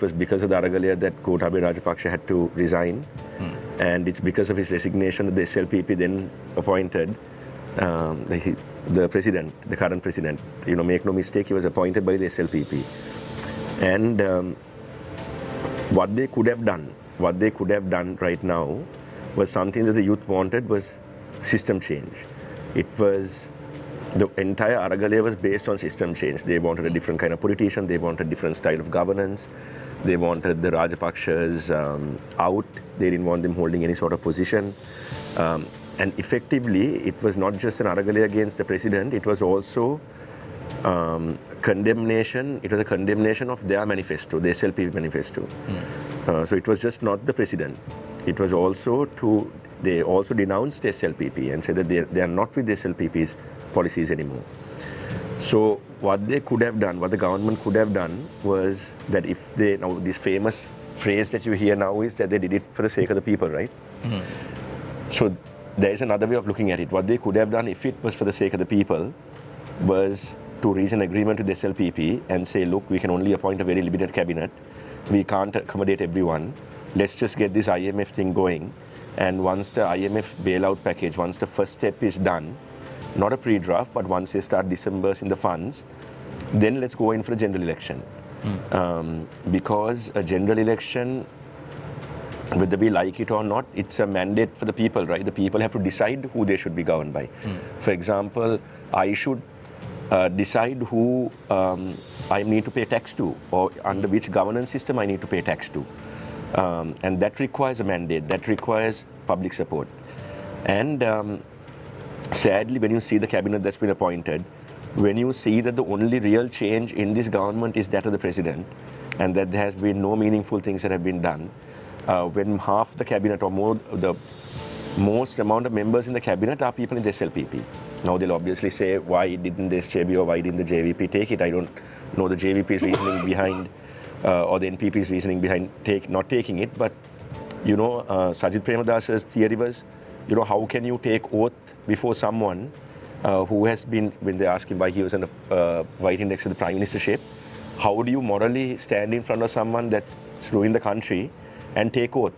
was because of the Aragalaya that Gotabaya Rajapaksa had to resign. And it's because of his resignation that the SLPP then appointed the president, the current president. You know, make no mistake, he was appointed by the SLPP. And what they could have done right now was something that the youth wanted, was system change. It was, the entire Aragalaya was based on system change. They wanted a different kind of politician, they wanted a different style of governance, they wanted the Rajapakshas out, they didn't want them holding any sort of position. And effectively, it was not just an Aragalaya against the president, it was also condemnation. It was a condemnation of their manifesto, the SLP manifesto. So it was just not the president. It was also they also denounced the SLPP and said that they are not with the SLPP's policies anymore. So what they could have done, what the government could have done, was that if they, now this famous phrase that you hear now is that they did it for the sake of the people, right? So there is another way of looking at it. What they could have done, if it was for the sake of the people, was to reach an agreement with the SLPP and say, look, we can only appoint a very limited cabinet. We can't accommodate everyone. Let's just get this IMF thing going. And once the IMF bailout package, once the first step is done, not a pre-draft, but once they start disbursing the funds, then let's go in for a general election. Because a general election, whether we like it or not, it's a mandate for the people, right? The people have to decide who they should be governed by. For example, I should decide who I need to pay tax to, or under which governance system I need to pay tax to. And that requires a mandate, that requires public support. And sadly, when you see the cabinet that's been appointed, when you see that the only real change in this government is that of the president, and that there has been no meaningful things that have been done, when half the cabinet or more, the most amount of members in the cabinet are people in the SLPP. Now they'll obviously say, why didn't the SJB or why didn't the JVP take it? I don't know the JVP's reasoning behind, or the NPP's reasoning behind not taking it, but you know, Sajid Premadasa's theory was, you know, how can you take oath before someone who has been, when they ask him why he was on the white index of the prime ministership, how do you morally stand in front of someone that's ruined the country and take oath?